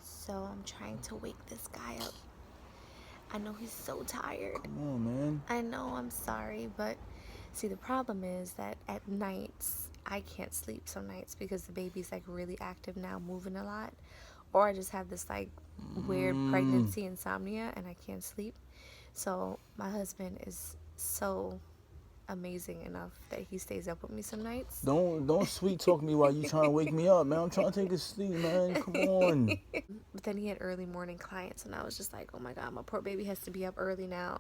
So I'm trying to wake this guy up. I know he's so tired. Come on, man. I know, I'm sorry, but see, the problem is that at nights, I can't sleep some nights because the baby's like really active now, moving a lot. Or I just have this like weird pregnancy insomnia and I can't sleep. So my husband is so amazing enough that he stays up with me some nights. Don't sweet talk me while you trying to wake me up, man. I'm trying to take a sleep, man. Come on. But then he had early morning clients, and I was just like, oh my God, my poor baby has to be up early now.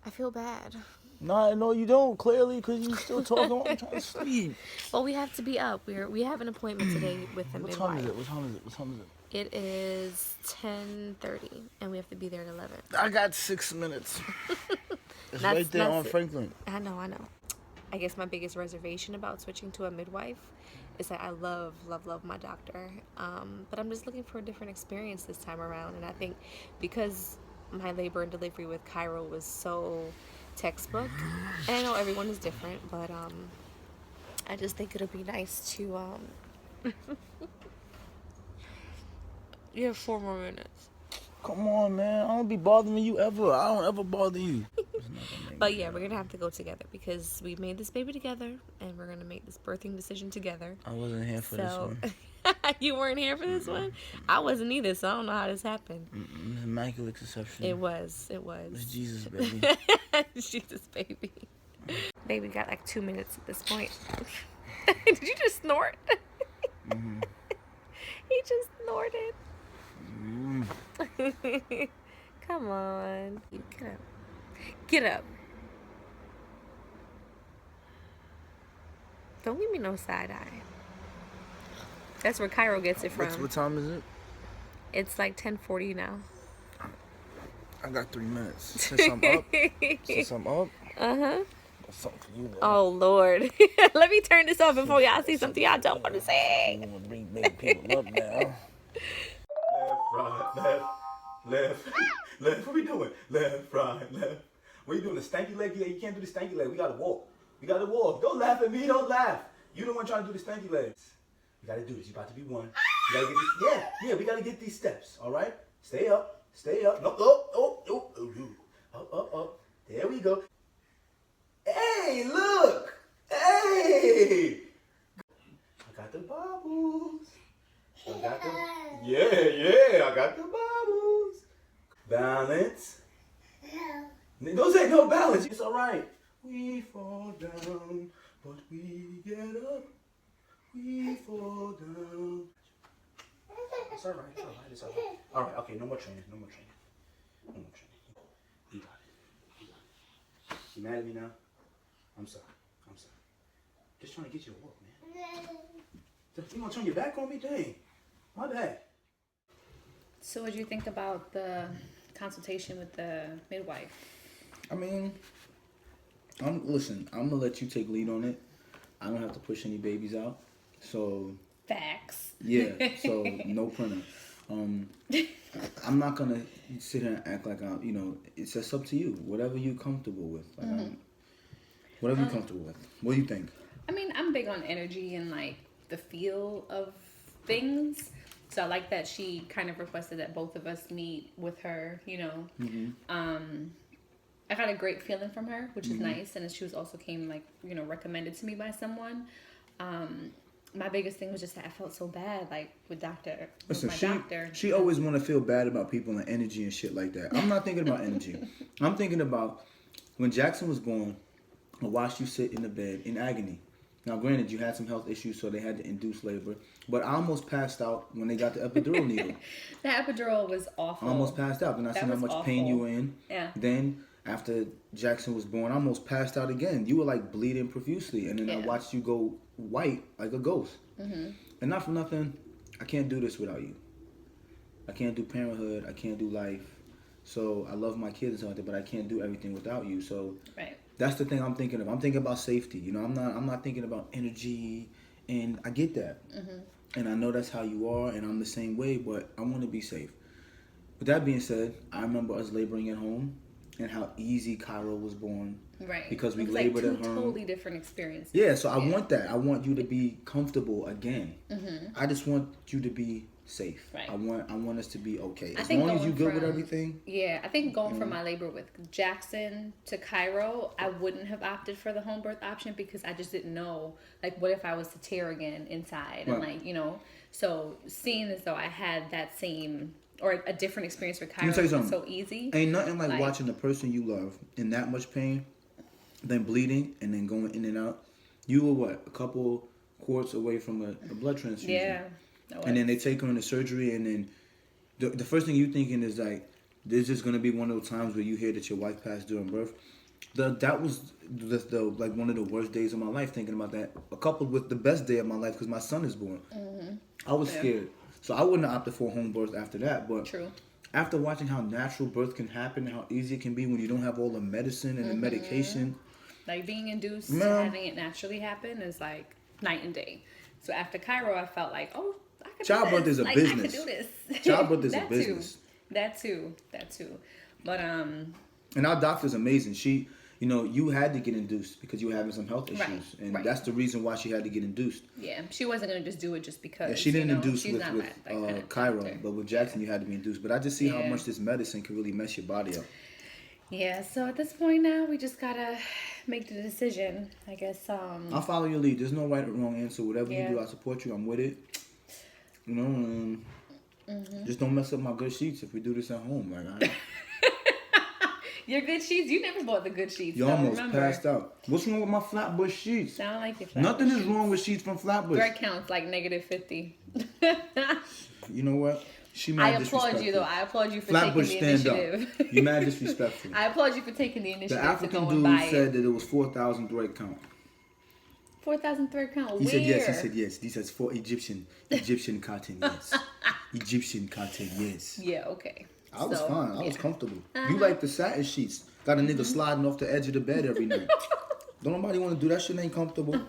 I feel bad. Nah, no, you don't, clearly, because you still talking while I'm trying to sleep. Well, we have to be up. We have an appointment today with the What midwife. time is it? What time is it? What time is it? It is 10:30, and we have to be there at 11. I got 6 minutes. It's That's- right there that's on it. Franklin. I know. I guess my biggest reservation about switching to a midwife is that I love my doctor. But I'm just looking for a different experience this time around. And I think because my labor and delivery with Kairo was so textbook, and I know everyone is different, but I just think it'll be nice to you have 4 more minutes. Come on, man. I don't be bothering you ever. I don't ever bother you. But yeah, we're gonna have to go together because we made this baby together and we're gonna make this birthing decision together. I wasn't here for this one. You weren't here for this one? I wasn't either, so I don't know how this happened. Immaculate conception. It was. It's Jesus, baby. Jesus, baby. Baby got like 2 minutes at this point. Did you just snort? He just snorted. Come on. You get up. Get up. Don't give me no side eye. That's where Kairo gets it from. What time is it? It's like 10:40 now. I got 3 minutes. Since I'm up. Uh-huh. That's something for you, though. Oh, Lord. Let me turn this off before y'all see something y'all don't want to You say. want to bring people up now. Left, right, left, left. What we doing? Left, right, left. What you doing? The stanky leg? You can't do the stanky leg. We gotta walk. Don't laugh at me. Don't laugh. You the one trying to do the stanky legs. You gotta do this. You about to be one. You gotta get this. Yeah. We gotta get these steps. All right. Stay up. No. Up. There we go. Hey, look. Hey. I got the bubbles. I got the bubbles. Balance. Don't say no balance. It's all right. We fall down, but we get up. We fall down. It's all right. All right. Okay. No more training. You got it. You mad at me now? I'm sorry. Just trying to get you to work, man. You gonna turn your back on me? Dang. My bad. So what do you think about the consultation with the midwife? I mean, listen, I'm going to let you take lead on it. I don't have to push any babies out. So, Facts. yeah, so no printer. I'm not going to sit here and act like it's just up to you. Whatever you're comfortable with. Whatever you're comfortable with. What do you think? I mean, I'm big on energy and like the feel of things. So I like that she kind of requested that both of us meet with her, I got a great feeling from her, which is nice. And she was also recommended to me by someone. My biggest thing was just that I felt so bad, like with my doctor. She always want to feel bad about people and energy and shit like that. I'm not thinking about energy. I'm thinking about when Jackson was born, I watched you sit in the bed in agony. Now, granted, you had some health issues, so they had to induce labor. But I almost passed out when they got the epidural needle. The epidural was awful. I almost passed out. Then I seen how much pain you were in. Yeah. Then, after Jackson was born, I almost passed out again. You were like bleeding profusely. And then I watched you go white like a ghost. And not for nothing, I can't do this without you. I can't do parenthood. I can't do life. So I love my kids and stuff, but I can't do everything without you. So right. That's the thing I'm thinking of. I'm thinking about safety. I'm not thinking about energy, and I get that. And I know that's how you are, and I'm the same way. But I want to be safe. With that being said, I remember us laboring at home and how easy Kairo was born. Right. Because we it's labored like at two home. totally different experiences. Yeah, so I want that. I want you to be comfortable again. Mm-hmm. I just want you to be safe. Right. I want us to be okay. I As think long as you going good with from- everything. Yeah, I think going from my labor with Jackson to Kairo, I wouldn't have opted for the home birth option because I just didn't know, like, what if I was to tear again inside? And, Right. like, you know, so seeing as though I had that same or a different experience with Let me Kairo tell you was so something. easy. Ain't nothing like Like- watching the person you love in that much pain, then bleeding, and then going in and out. You were what? A couple quarts away from a blood transfusion. Yeah. And then they take her into surgery, and then the first thing you thinking is like, this is gonna be one of those times where you hear that your wife passed during birth. That was the like one of the worst days of my life thinking about that. Coupled with the best day of my life because my son is born. Mm-hmm. I was scared, so I wouldn't have opted for a home birth after that. But True. after watching how natural birth can happen, how easy it can be when you don't have all the medicine and the medication. Like being induced to Man. having it naturally happen is like night and day. So after Cairo, I felt like, oh, I could Childbirth do this. is a like, business. I could do this. Childbirth is a That business. That too. But And our doctor's amazing. She, you know, you had to get induced because you were having some health issues, Right, and right. that's the reason why she had to get induced. yeah, she wasn't gonna just do it just because. Yeah, she didn't you know, induce she's with not that kind of Cairo, doctor. but with Jackson you had to be induced. But I just see how Yeah. much this medicine can really mess your body up. Yeah, so at this point now, we just gotta make the decision. I guess. I'll follow your lead. There's no right or wrong answer. Whatever Yeah. you do, I support you. I'm with it. You know, just don't mess up my good sheets if we do this at home. Like, Your good sheets. You never bought the good sheets. you though, almost remember? passed out. What's wrong with my Flatbush sheets? Sound like your Nothing Flatbush is wrong with sheets from Flatbush. Your account's like -50. You know what? She mad I applaud disrespectful. you though. I applaud you for Flatbush, taking the stand initiative. up. You mad disrespectful. I applaud you for taking the The initiative African to go and dude buy said it. that it was 4,000 thread count. 4,000 thread count. He Where? said yes. He said yes. He says for Egyptian cotton. Yes. Egyptian cotton. Yes. Yeah. Okay. I was So, fine. I was yeah. comfortable. You like the satin sheets. Got a nigga sliding off the edge of the bed every night. Don't nobody want to do that shit. Ain't comfortable.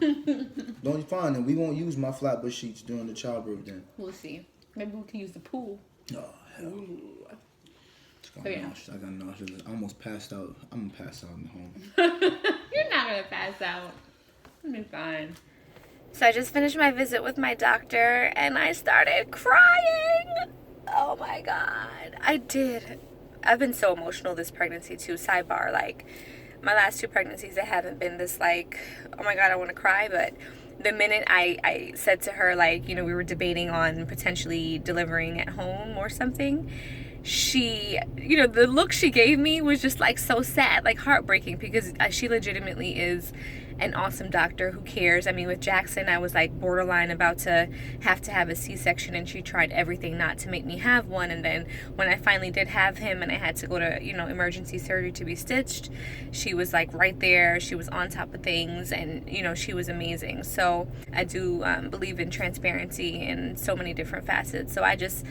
Don't fine. And we won't use my Flatbush sheets during the childbirth then. We'll see. Maybe we can use the pool. Oh hell. Ooh. I yeah. got nauseous. I almost passed out. I'm gonna pass out in home. You're not gonna pass out. It'll be fine. So I just finished my visit with my doctor and I started crying. Oh my God. I did. I've been so emotional this pregnancy too. Sidebar, like my last 2 pregnancies, I haven't been this like, oh my God, I want to cry. But the minute I said to her, like, you know, we were debating on potentially delivering at home or something, she, you know, the look she gave me was just like so sad, like heartbreaking, because she legitimately is an awesome doctor who cares. I mean, with Jackson, I was like borderline about to have a C-section, and she tried everything not to make me have one. And then when I finally did have him and I had to go to, you know, emergency surgery to be stitched, she was like right there. She was on top of things, and, you know, she was amazing. So I do believe in transparency in so many different facets. So I just,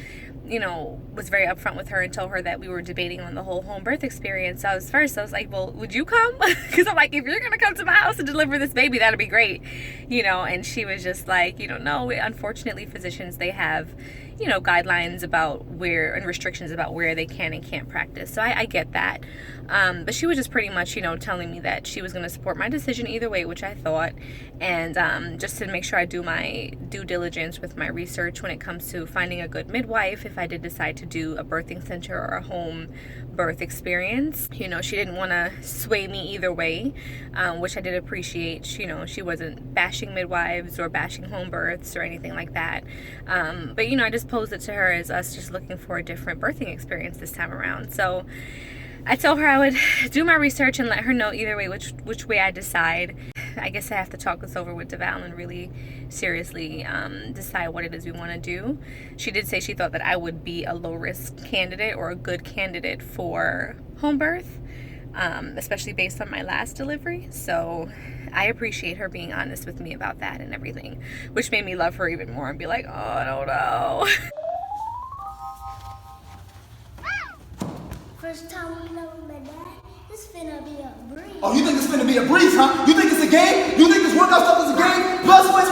you know, was very upfront with her and told her that we were debating on the whole home birth experience. So I was like, well, would you come? Because I'm like, if you're going to come to my house and deliver this baby, that'd be great, you know. And she was just like, you know, no, unfortunately physicians, they have, you know, guidelines about where and restrictions about where they can and can't practice. So I get that. But she was just pretty much, you know, telling me that she was going to support my decision either way, which I thought. And just to make sure I do my due diligence with my research when it comes to finding a good midwife, if I did decide to do a birthing center or a home birth experience. You know, she didn't want to sway me either way, which I did appreciate. You know, she wasn't bashing midwives or bashing home births or anything like that. But, you know, I just posed it to her as us just looking for a different birthing experience this time around. So I told her I would do my research and let her know either way which way I decide. I guess I have to talk this over with Devale and really seriously decide what it is we want to do. She did say she thought that I would be a low-risk candidate or a good candidate for home birth, especially based on my last delivery. So I appreciate her being honest with me about that and everything, which made me love her even more and be like, oh, I don't know. First time we know my dad, it's finna be a breeze. Oh, you think it's gonna be a breeze, huh? You think it's a game? You think this workout stuff is a game? Plus, what?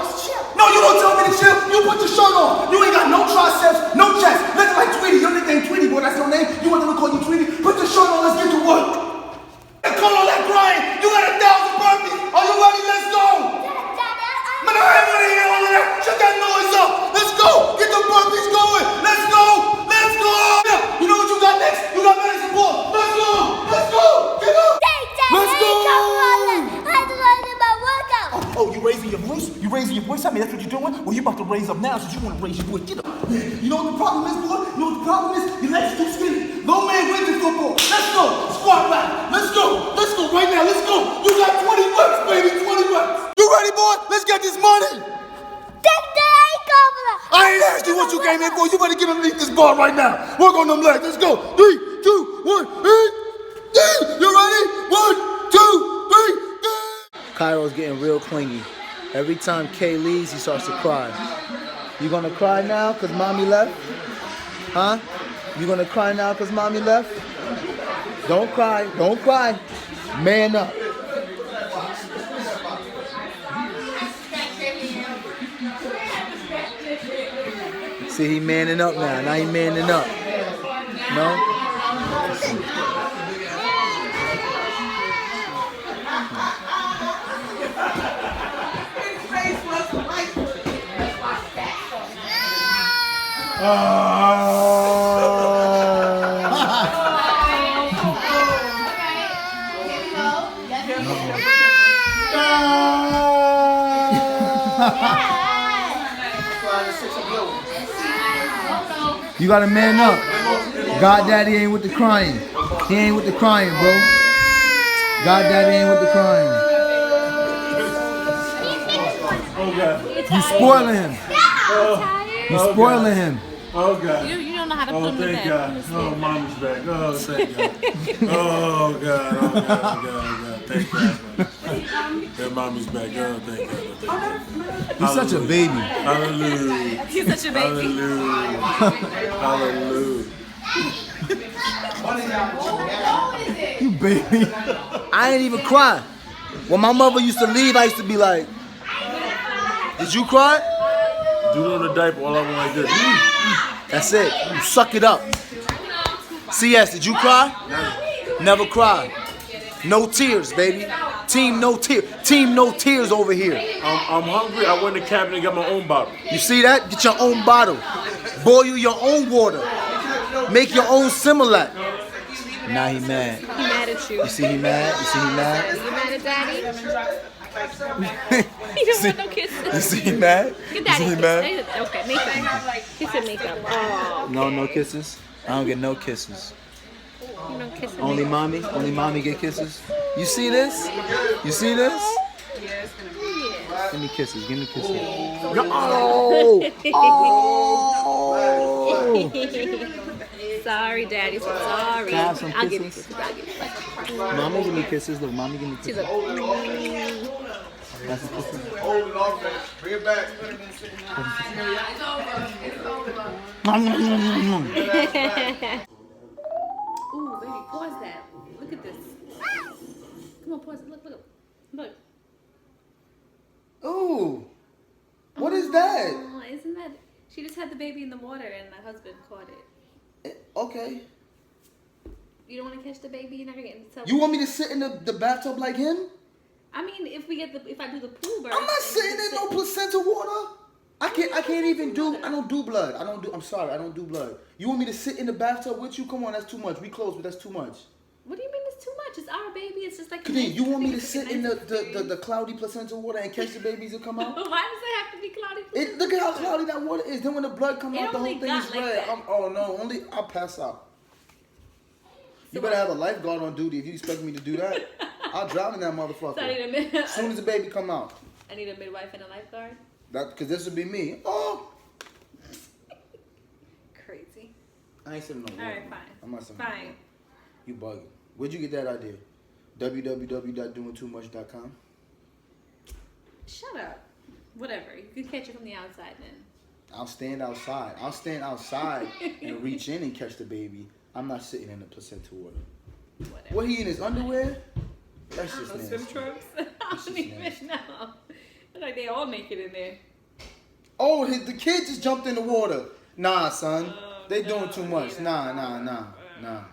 Just chill. No, you don't tell me to chill. You put your shirt on. You ain't got no triceps, no chest. Looking like Tweety. Your nickname Tweety, boy. That's your name. You want them to call you Tweety? Put your shirt on. Let's get to work. your voice? You raising your voice at me? That's what you're doing? Well, you about to raise up now since you want to raise your voice. Get up. You know what the problem is, boy? You know what the problem is? Your legs too skinny. No man wins in football. Let's go. Squat back. Let's go. Let's go right now. Let's go. You got 20 reps, baby. 20 reps. You ready, boy? Let's get this money. I ain't asked you what you came in for. You better get underneath this bar right now. Work on them legs. Let's go. 3, 2, 1, 8. You ready? 1, 2, 3. Kairo's getting real clingy. Every time Kay leaves, he starts to cry. You gonna cry now because mommy left? Huh? You gonna cry now because mommy left? Don't cry. Don't cry. Man up. See, he manning up now. Now he manning up. No? You gotta man up. God Daddy ain't with the crying. He ain't with the crying, bro. God Daddy ain't with the crying. You spoiling him. You spoiling him. Oh God. You don't know how to Oh, put him in thank that. God. Oh, mommy's back. Oh, thank God. Oh, God. Oh, God. Thank God. That mommy's back. Oh, thank God. You're such a baby. Hallelujah. He's such a baby. Hallelujah. Hallelujah. You baby. I ain't even cry. When my mother used to leave, I used to be like, did you cry? Do it on the diaper all over like this. That's it. You suck it up. CS, did you cry? Never cry. No tears, baby. Team no tears. Team no tears over here. I'm hungry. I went to the cabinet and got my own bottle. You see that? Get your own bottle. Boil you your own water. Make your own Similac. Now he mad. He mad at you. You see he mad? You see he mad? You mad at daddy? He don't want no kisses. You see he mad? Get You see he mad? Okay, makeup. Kiss and makeup. Oh. No kisses? I don't get no kisses. You don't kiss and Only makeup. mommy get kisses. You see this? You see this? Give me kisses, give me kisses. Oh! Oh! Sorry, daddy. Sorry. Can I have some I'll give you kisses? kisses. I'll give you kisses. Mommy give me kisses, look, mommy give me She's kisses. like, That's a kiss. Bring it back. ooh, baby, pause that. Look at this. Come on, pause it. Look. Look. Ooh! What is that? Oh, isn't that... She just had the baby in the water and the husband caught it. Okay. You don't want to catch the baby? You're not going to get into You want me to sit in the bathtub like him? I mean, if I do the pool bird... I'm not sitting in no placenta water. I can't even do, I don't do blood. I'm sorry, I don't do blood. You want me to sit in the bathtub with you? Come on, that's too much. We close, but that's too much. What do you mean it's too much? It's our baby. It's just like... Kadeen, you want me to sit in the cloudy placenta water and catch the babies that come out? Why does it have to be cloudy? Look at how cloudy that water is. Then when the blood comes It out, the whole only thing is got like red. that. Oh no, I'll pass out. You better have a lifeguard on duty if you expect me to do that. I'll drown in that motherfucker. So I need a mid- As soon as the baby come out. I need a midwife and a lifeguard. Because this would be me. Oh! Crazy. I ain't sitting no water. Alright, fine. I'm not sitting no Fine. water. You bugging. Where'd you get that idea? www.doingtoommuch.com. Shut up. Whatever. You can catch it from the outside then. I'll stand outside. I'll stand outside and reach in and catch the baby. I'm not sitting in the placenta water. Whatever. What, he in his underwear? That's I don't just know, swim nasty. trunks. I That's don't just even nasty. know. It's like they all make it in there. Oh, the kid just jumped in the water. Nah, son. Oh, They no, doing too much. yeah. Nah.